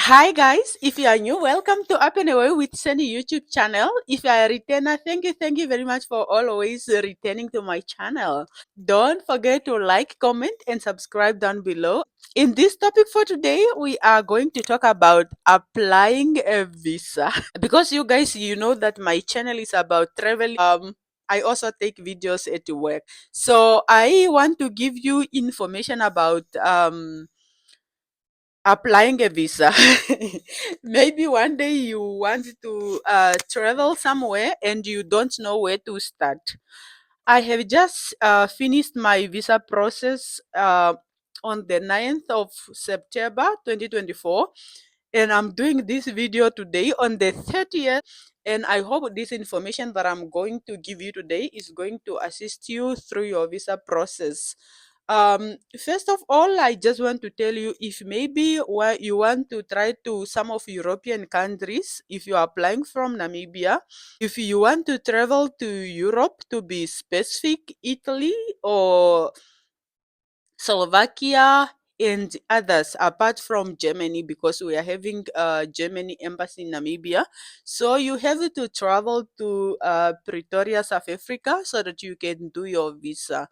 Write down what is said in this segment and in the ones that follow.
Hi guys, if you are new, welcome to Up and Away with Sunny YouTube channel. If you are a returner, thank you very much for always returning to my channel. Don't forget to like, comment, and subscribe down below. In this topic for today, we are going to talk about applying a visa. Because you guys, you know that my channel is about traveling. I also take videos at work. So I want to give you information about applying a visa. Maybe one day you want to travel somewhere and you don't know where to start. I have just finished my visa process on the 9th of September 2024, and I'm doing this video today on the 30th. And I hope this information that I'm going to give you today is going to assist you through your visa process. First of all, I just want to tell you, if maybe you want to try to some of European countries, if you are applying from Namibia, if you want to travel to Europe, to be specific, Italy or Slovakia and others apart from Germany, because we are having Germany embassy in Namibia. So you have to travel to Pretoria, South Africa, so that you can do your visa.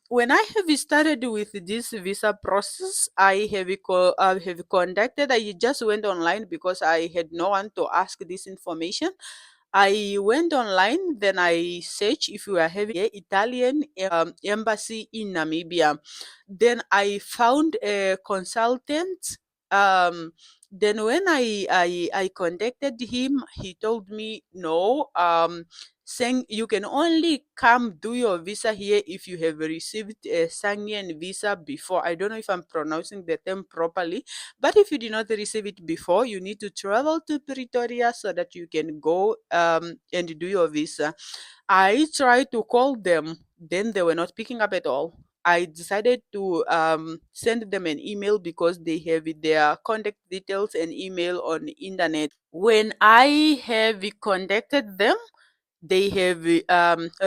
When I have started with this visa process, I have conducted. I just went online because I had no one to ask this information. I went online, then I searched if we are having a Italian embassy in Namibia. Then I found a consultant. Um, then when I contacted him, he told me no. Saying you can only come do your visa here if you have received a Schengen visa before. I don't know if I'm pronouncing the term properly, but if you did not receive it before, you need to travel to Pretoria so that you can go and do your visa. I tried to call them, then they were not picking up at all. I decided to send them an email because they have their contact details and email on internet. When I have contacted them, they have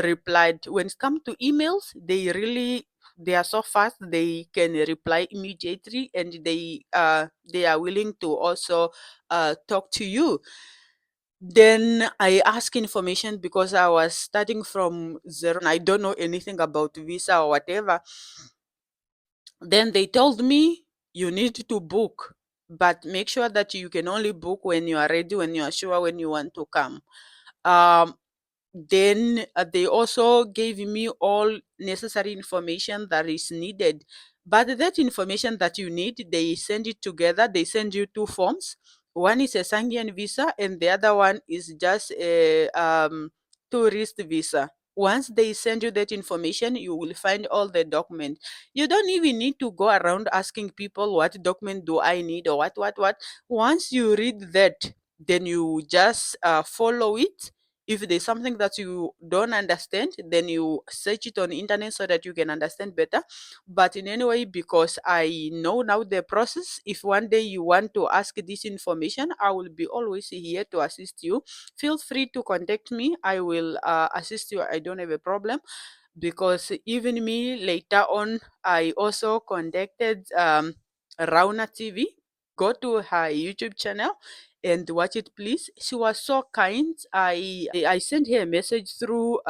replied. When it comes to emails, they are so fast, they can reply immediately, and they are willing to also talk to you. Then I ask information because I was starting from zero and I don't know anything about visa or whatever. Then they told me you need to book, but make sure that you can only book when you are ready, when you are sure when you want to come. um then they also gave me all necessary information that is needed. But that information that you need, they send it together. They send you two forms. One is a Schengen visa, and the other one is just a tourist visa. Once they send you that information, you will find all the documents. You don't even need to go around asking people what document do I need or what. Once you read that, then you just follow it. If there's something that you don't understand, then you search it on the internet so that you can understand better. But in any way, because I know now the process, if one day you want to ask this information, I will be always here to assist you. Feel free to contact me. I will assist you. I don't have a problem, because even me later on, I also contacted Rauna TV. Go to her YouTube channel and watch it, please. She was so kind. I sent her a message through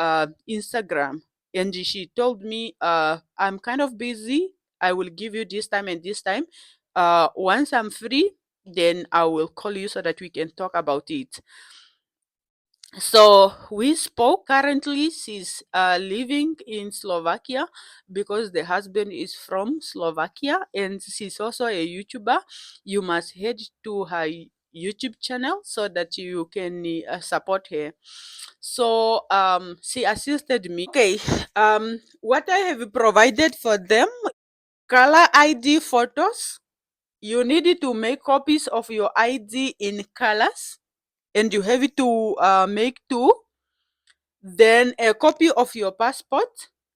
Instagram, and she told me, I'm kind of busy. I will give you this time and this time. Once I'm free, then I will call you so that we can talk about it. So we spoke. Currently, she's living in Slovakia because the husband is from Slovakia, and she's also a YouTuber. You must head to her YouTube channel so that you can support her. So she assisted me. Okay, what I have provided for them: color ID photos. You need to make copies of your ID in colors, and you have to make two. Then a copy of your passport.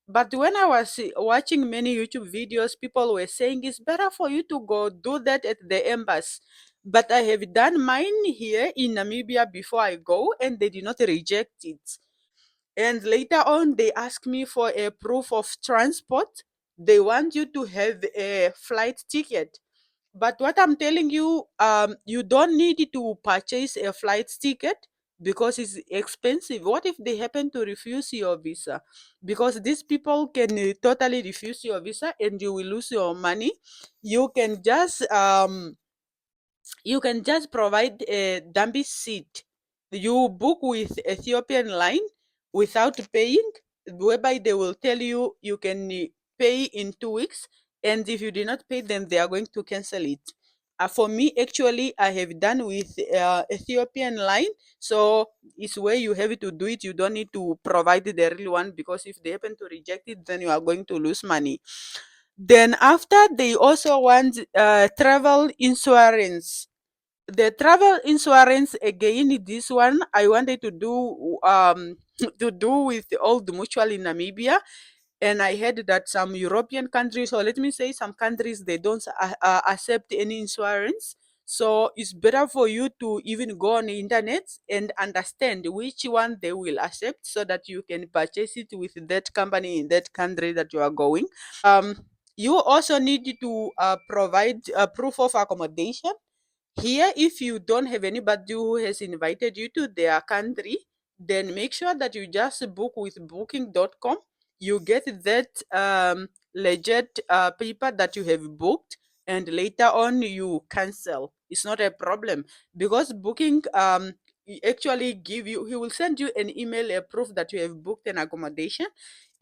But when I was watching many YouTube videos, people were saying it's better for you to go do that at the embassy. But I have done mine here in Namibia before I go, and they did not reject it. And later on, they asked me for a proof of transport. They want you to have a flight ticket. But what I'm telling you, you don't need to purchase a flight ticket because it's expensive. What if they happen to refuse your visa? Because these people can totally refuse your visa and you will lose your money. You can just provide a dummy seat. You book with Ethiopian line without paying, whereby they will tell you you can pay in 2 weeks, and if you do not pay, then they are going to cancel it. For me, actually, I have done with Ethiopian line, so it's where you have to do it. You don't need to provide the real one because if they happen to reject it, then you are going to lose money. Then after, they also want travel insurance. The travel insurance, again, this one I wanted to do to do with the old mutual in Namibia, and I heard that some European countries, or let me say some countries, they don't accept any insurance. So it's better for you to even go on the internet and understand which one they will accept, so that you can purchase it with that company in that country that you are going. You also need to provide a proof of accommodation. Here, if you don't have anybody who has invited you to their country, then make sure that you just book with booking.com. You get that legit paper that you have booked, and later on you cancel. It's not a problem because booking actually give you, he will send you an email, a proof that you have booked an accommodation,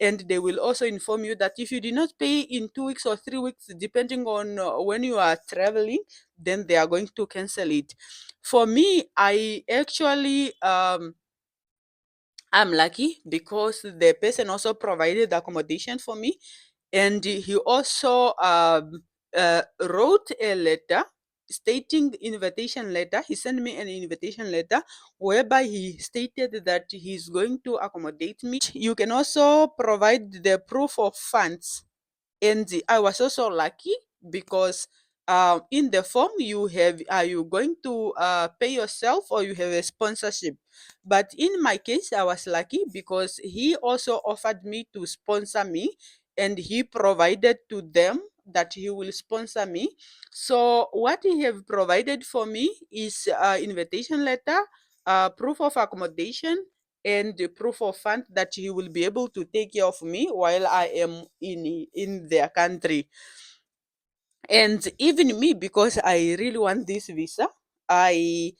and they will also inform you that if you did not pay in 2 weeks or 3 weeks, depending on when you are traveling, then they are going to cancel it. For me, I actually I'm lucky because the person also provided accommodation for me, and he also wrote a letter stating invitation letter. He sent me an invitation letter whereby he stated that he's going to accommodate me. You can also provide the proof of funds, and I was also lucky because in the form you have, are you going to pay yourself or you have a sponsorship? But in my case, I was lucky because he also offered me to sponsor me, and he provided to them that he will sponsor me. So what he have provided for me is invitation letter, proof of accommodation, and the proof of fund that he will be able to take care of me while I am in their country. And even me, because I really want this visa, I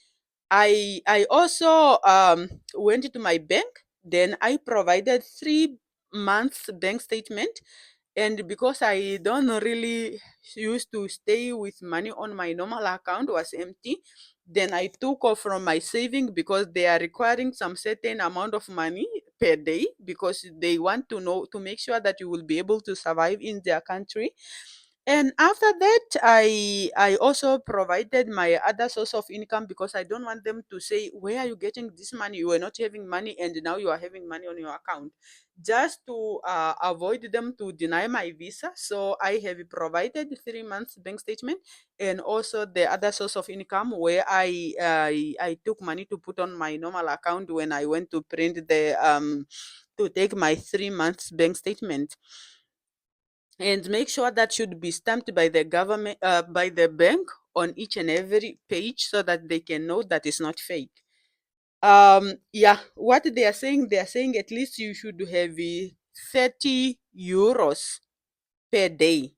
I also went to my bank. Then I provided 3 months bank statement, and because I don't really used to stay with money on my normal account was empty, then I took off from my saving because they are requiring some certain amount of money per day because they want to know, to make sure that you will be able to survive in their country. And after that, I also provided my other source of income because I don't want them to say, "Where are you getting this money? You were not having money, and now you are having money on your account." Just to avoid them to deny my visa, so I have provided 3 months bank statement and also the other source of income where I took money to put on my normal account when I went to print the to take my 3 months bank statement, and make sure that should be stamped by the government, by the bank, on each and every page so that they can know that it's not fake. Yeah, what they are saying at least you should have 30 euros per day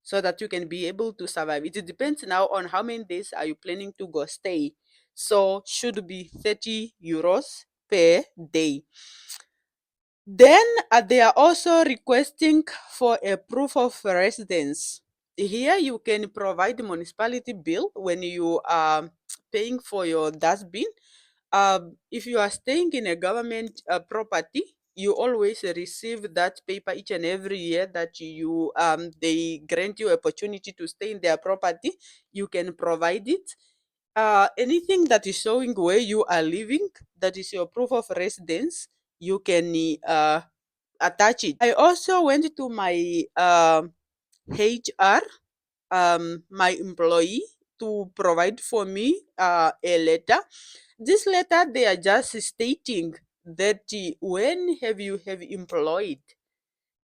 so that you can be able to survive. It depends now on how many days are you planning to go stay. So should be 30 euros per day. Then they are also requesting for a proof of residence. Here you can provide municipality bill when you are paying for your dustbin. If you are staying in a government property, you always receive that paper each and every year that you they grant you opportunity to stay in their property. You can provide it. Anything that is showing where you are living, that is your proof of residence, you can attach it. I also went to my HR, my employee, to provide for me a letter. This letter, they are just stating that when have you have employed,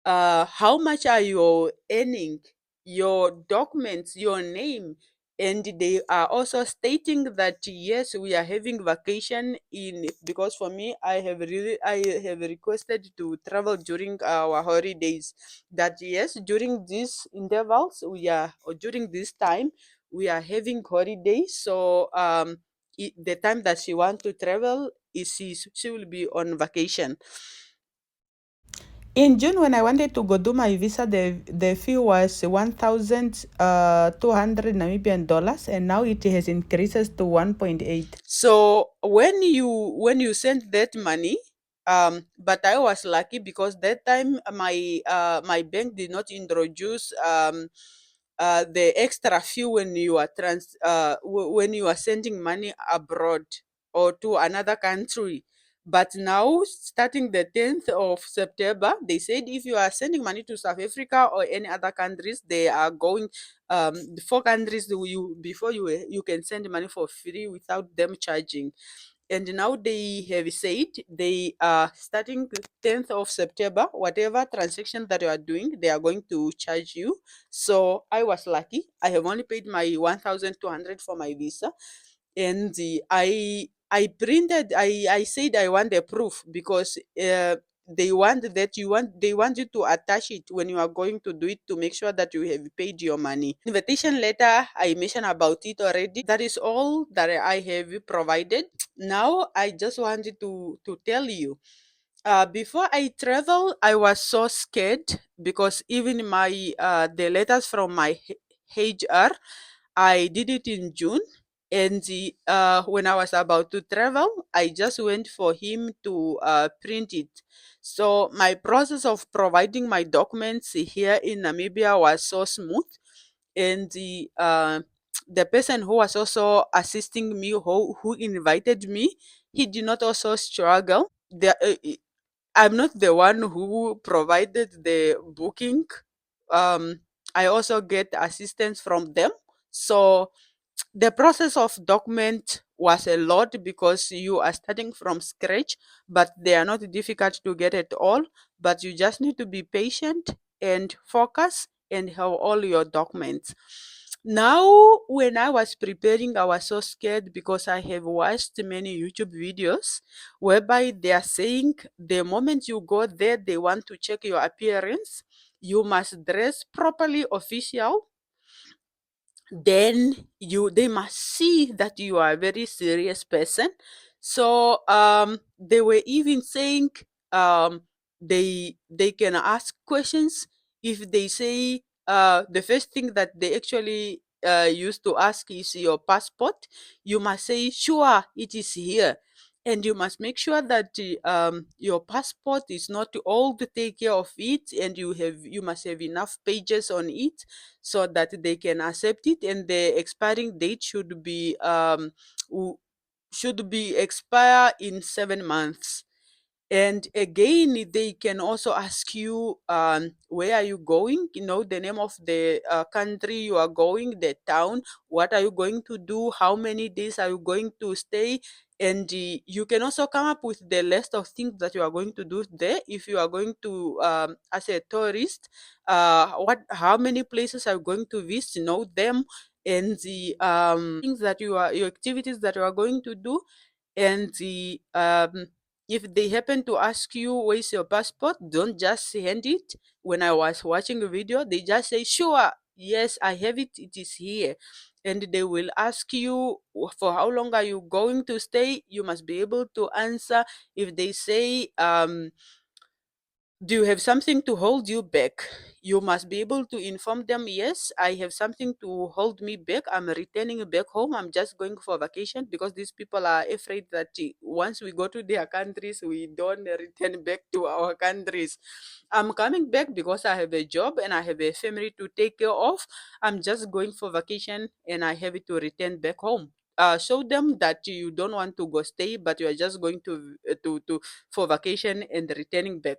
how much are you earning, your documents, your name, and they are also stating that yes, we are having vacation in, because for me, I have requested to travel during our holidays, that yes, during these intervals we are, or during this time we are having holidays. So the time that she want to travel is she will be on vacation. In June, when I wanted to go do my visa, the fee was 1,200 Namibian dollars, and now it has increases to 1.8. So when you send that money, but I was lucky because that time my bank did not introduce the extra fee when you are when you are sending money abroad or to another country. But now, starting the 10th of September, they said if you are sending money to South Africa or any other countries, they are going, the four countries that you before you can send money for free without them charging. And now they have said they are starting the 10th of September, whatever transaction that you are doing, they are going to charge you. So I was lucky. I have only paid my 1,200 for my visa, and I said I want the proof because they want you to attach it when you are going to do it, to make sure that you have paid your money. Invitation letter, I mentioned about it already. That is all that I have provided. Now I just wanted to tell you, before I travel, I was so scared because even my the letters from my HR, I did it in June, and when I was about to travel, I just went for him to print it. So my process of providing my documents here in Namibia was so smooth, and the person who was also assisting me, who invited me, he did not also struggle. I'm not the one who provided the booking. Um, I also get assistance from them. So the process of document was a lot because you are starting from scratch, but they are not difficult to get at all. But you just need to be patient and focus and have all your documents. Now, when I was preparing, I was so scared because I have watched many YouTube videos whereby they are saying the moment you go there, they want to check your appearance. You must dress properly, official, then they must see that you are a very serious person. So they were even saying, they can ask questions. If they say, the first thing that they actually used to ask is your passport, you must say sure it is here, and you must make sure that your passport is not old, to take care of it, and you must have enough pages on it so that they can accept it, and the expiring date w- should be expire in 7 months. And again, they can also ask you, where are you going? The name of the country you are going, the town. What are you going to do? How many days are you going to stay? And you can also come up with the list of things that you are going to do there. If you are going to, as a tourist, how many places are you going to visit? Know them, and the things that your activities that you are going to do, and if they happen to ask you where's your passport, don't just hand it. When I was watching a video, they just say, sure, yes, I have it, it is here. And they will ask you, for how long are you going to stay? You must be able to answer. If they say, do you have something to hold you back? You must be able to inform them, yes, I have something to hold me back. I'm returning back home. I'm just going for vacation, because these people are afraid that once we go to their countries, we don't return back to our countries. I'm coming back because I have a job and I have a family to take care of. I'm just going for vacation and I have to return back home. Show them that you don't want to go stay, but you are just going to for vacation and returning back.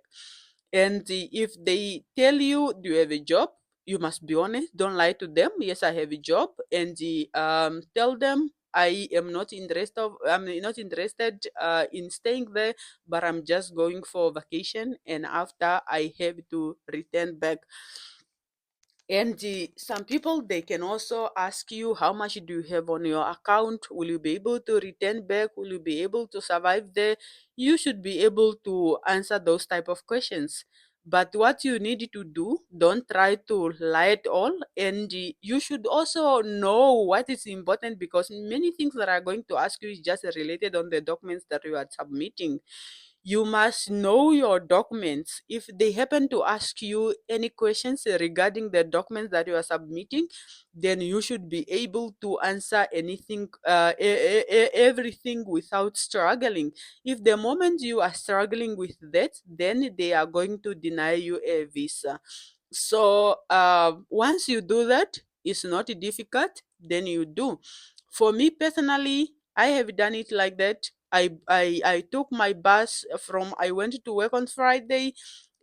And if they tell you, do you have a job? You must be honest. Don't lie to them. Yes, I have a job. And tell them I'm not interested in staying there, but I'm just going for vacation, and after I have to return back. And some people, they can also ask you, how much do you have on your account? Will you be able to return back? Will you be able to survive there? You should be able to answer those type of questions. But what you need to do, don't try to lie at all. And you should also know what is important, because many things that are going to ask you is just related on the documents that you are submitting. You must know your documents. If they happen to ask you any questions regarding the documents that you are submitting, then you should be able to answer anything, everything without struggling. If the moment you are struggling with that, then they are going to deny you a visa. So once you do that, it's not difficult, then you do. For me personally, I have done it like that. I took my bus from, I went to work on Friday,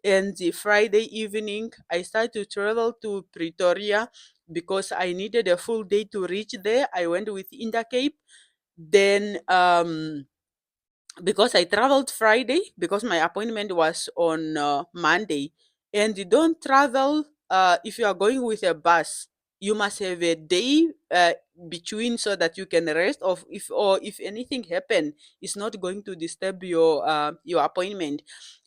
and the Friday evening I started to travel to Pretoria because I needed a full day to reach there. I went with Intercape. Then because I traveled Friday, because my appointment was on Monday. And you don't travel if you are going with a bus. You must have a day between, so that you can rest. Or if anything happen, it's not going to disturb your appointment.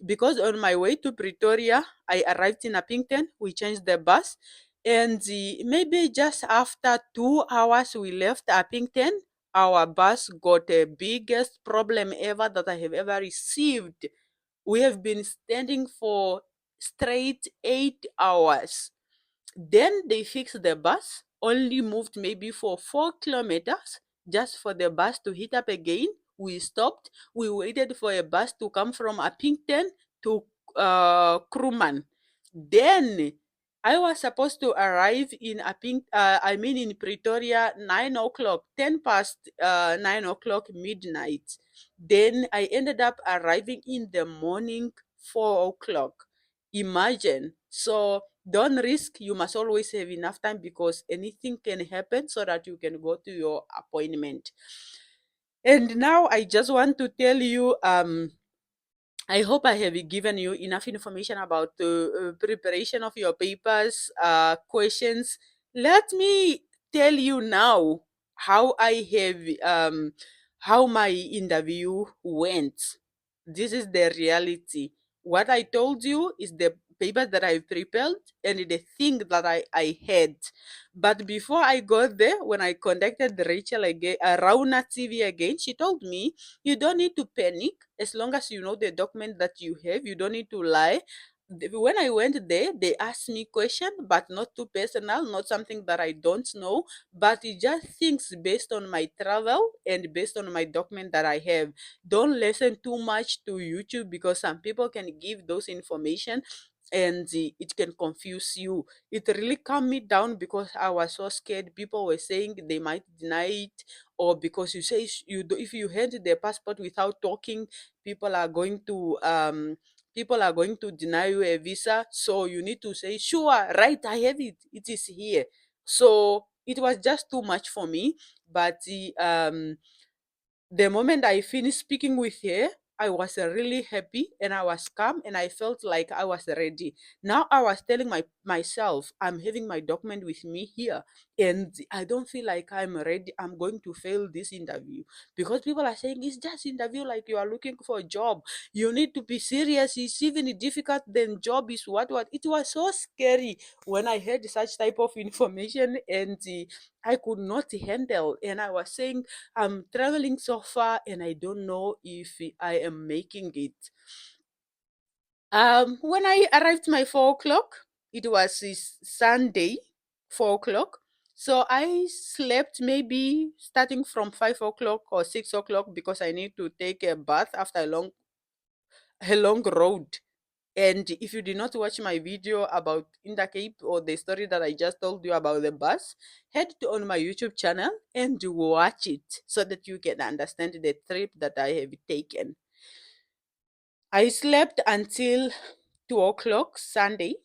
Because on my way to Pretoria, I arrived in Appington. We changed the bus, and maybe just after 2 hours we left Appington, our bus got a biggest problem ever that I have ever received. We have been standing for straight 8 hours. Then they fixed the bus, only moved maybe for 4 kilometers, just for the bus to hit up again. We stopped. We waited for a bus to come from Appington to Krumman. Then I was supposed to arrive in in Pretoria 9 o'clock, 10 past 9 o'clock midnight. Then I ended up arriving in the morning 4 o'clock. Imagine. So don't risk. You must always have enough time, because anything can happen, so that you can go to your appointment. And now I just want to tell you, I hope I have given you enough information about the preparation of your papers, questions. Let me tell you now how I have how my interview went. This is the reality. What I told you is the paper that I prepared and the thing that I had. But before I got there, when I contacted Rachel again, Rauna TV again, she told me, you don't need to panic as long as you know the document that you have. You don't need to lie. When I went there, they asked me question, but not too personal, not something that I don't know, but it just things based on my travel and based on my document that I have. Don't listen too much to YouTube, because some people can give those information, and it can confuse you. It really calmed me down, because I was so scared. People were saying they might deny it, or because you say if you hand the passport without talking, people are going to deny you a visa. So you need to say, sure, right, I have it, it is here. So it was just too much for me. But the moment I finished speaking with her, I was really happy, and I was calm, and I felt like I was ready. Now I was telling myself, I'm having my document with me here, and I don't feel like I'm ready. I'm going to fail this interview, because people are saying it's just interview, like you are looking for a job. You need to be serious. It's even difficult than job is what. It was so scary when I heard such type of information, and I could not handle. And I was saying, I'm traveling so far, and I don't know if I am making it. When I arrived my 4 o'clock, it was this Sunday, 4 o'clock. So I slept maybe starting from 5 o'clock or 6 o'clock, because I need to take a bath after a long road. And if you did not watch my video about Intercape, or the story that I just told you about the bus, head to on my YouTube channel and watch it, so that you can understand the trip that I have taken. I slept until 2 o'clock Sunday.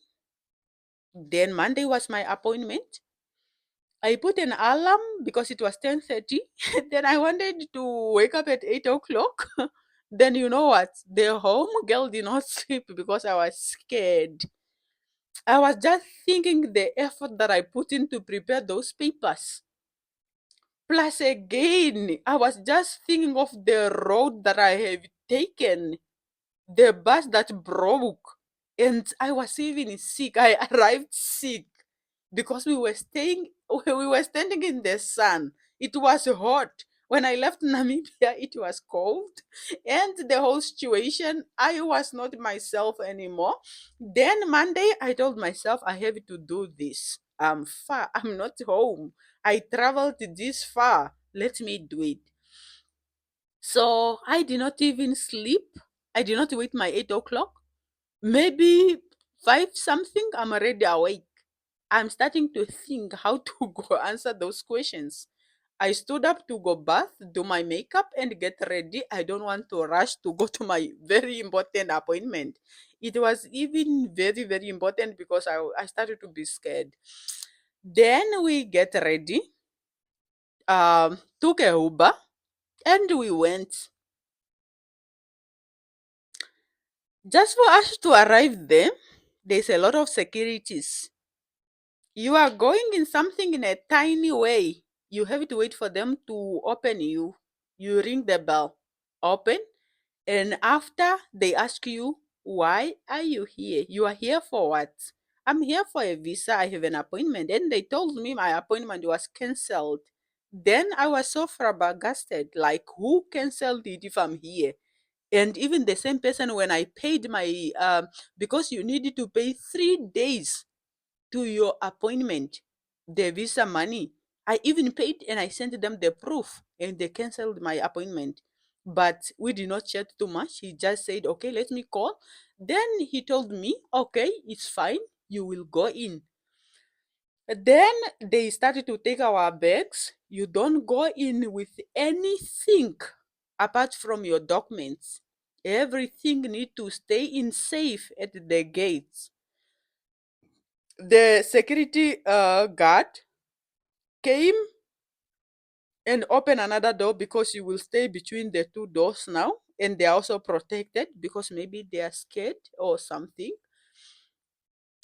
Then Monday was my appointment. I put an alarm because it was 10:30. Then I wanted to wake up at 8 o'clock. Then you know what? The home girl did not sleep, because I was scared. I was just thinking the effort that I put in to prepare those papers. Plus, again, I was just thinking of the road that I have taken, the bus that broke, and I was even sick. I arrived sick because we were standing in the sun. It was hot. When I left Namibia, it was cold, and the whole situation, I was not myself anymore. Then Monday, I told myself I have to do this. I'm far. I'm not home. I traveled this far. Let me do it. So I did not even sleep. I did not wait my 8 o'clock. Maybe five something, I'm already awake. I'm starting to think how to go answer those questions. I stood up to go bath, do my makeup, and get ready. I don't want to rush to go to my very important appointment. It was even very, very important because I started to be scared. Then we get ready, took a Uber, and we went. Just for us to arrive there, there's a lot of securities. You are going in something in a tiny way. You have to wait for them to open you. You ring the bell, open, and after they ask you, why are you here? You are here for what? I'm here for a visa. I have an appointment. And they told me my appointment was cancelled. Then I was so flabbergasted. Like, who cancelled it if I'm here? And even the same person, when I paid my, because you needed to pay 3 days to your appointment, the visa money. I even paid and I sent them the proof and they canceled my appointment. But we did not chat too much. He just said, okay, let me call. Then he told me, okay, it's fine. You will go in. Then they started to take our bags. You don't go in with anything apart from your documents. Everything need to stay in safe at the gates. The security guard came and opened another door because you will stay between the two doors now, and they are also protected because maybe they are scared or something.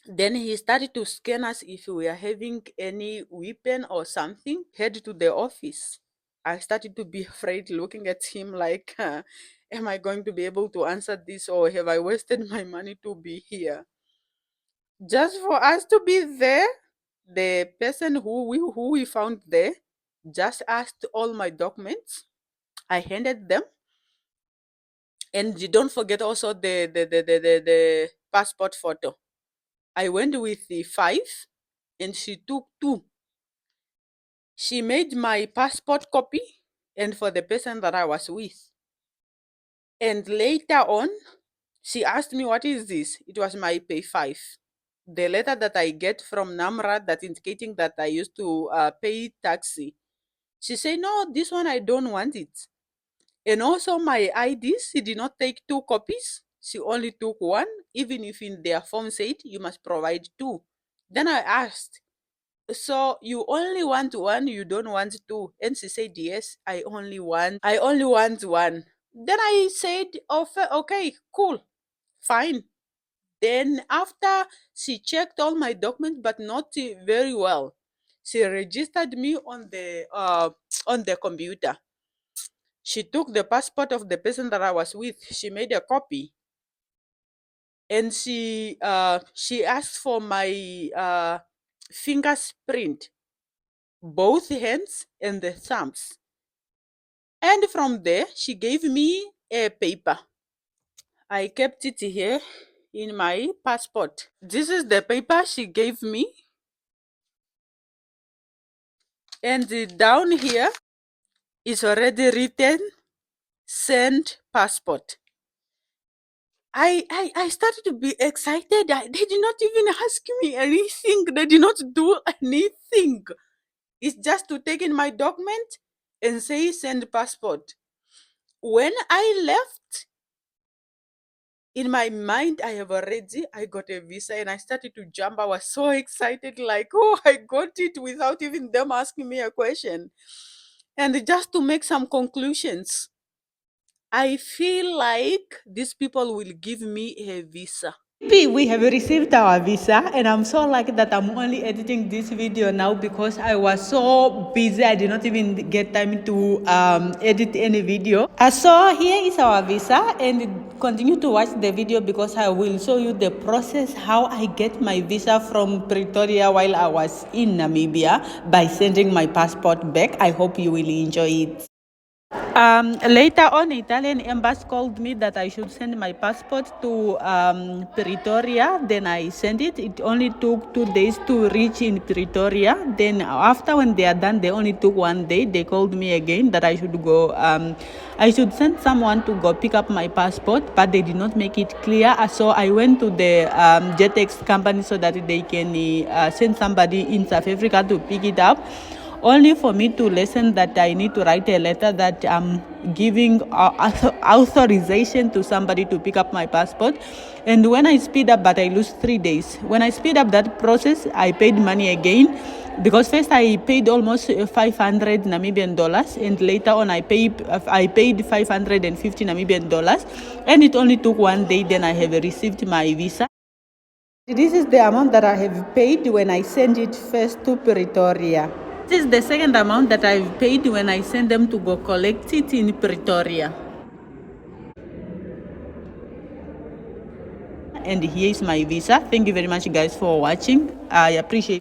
Then he started to scan us if we are having any weapon or something. Head to the office. I started to be afraid looking at him like, am I going to be able to answer this or have I wasted my money to be here? Just for us to be there, the person who we found there just asked all my documents. I handed them, and you don't forget also the passport photo. I went with the five, and she took two. She made my passport copy, and for the person that I was with. And later on, she asked me, "What is this?" It was my pay five. The letter that I get from Namra that indicating that I used to pay taxi. She said, "No, this one I don't want it." And also my IDs, she did not take two copies. She only took one, even if in their form said you must provide two. Then I asked, so you only want one, you don't want two? And she said, yes, I only want one. Then I said, oh, okay, cool, fine. Then after she checked all my documents, but not very well, she registered me on the computer. She took the passport of the person that I was with. She made a copy, and she asked for my fingerprint, both hands and the thumbs. And from there, she gave me a paper. I kept it here in my passport. This is the paper she gave me, and down here is already written send passport. I started to be excited. They did not even ask me anything. They did not do anything. It's just to take in my document and say send passport. When I left, in my mind, I got a visa and I started to jump. I was so excited, like, oh, I got it without even them asking me a question. And just to make some conclusions, I feel like these people will give me a visa. We have received our visa, and I'm so lucky that I'm only editing this video now because I was so busy. I did not even get time to edit any video. So here is our visa, and continue to watch the video because I will show you the process how I get my visa from Pretoria while I was in Namibia by sending my passport back. I hope you will enjoy it. Later on, Italian embassy called me that I should send my passport to Pretoria. Then I sent it. It only took 2 days to reach in Pretoria. Then after when they are done, they only took 1 day. They called me again that I should go. I should send someone to go pick up my passport, but they did not make it clear. So I went to the JetX company so that they can send somebody in South Africa to pick it up, only for me to listen that I need to write a letter that I'm giving authorization to somebody to pick up my passport. And when I speed up, but I lose 3 days. When I speed up that process, I paid money again because first I paid almost 500 Namibian dollars, and later on I paid 550 Namibian dollars, and it only took 1 day. Then I have received my visa. This is the amount that I have paid when I sent it first to Pretoria. This is the second amount that I've paid when I sent them to go collect it in Pretoria. And here is my visa. Thank you very much, guys, for watching. I appreciate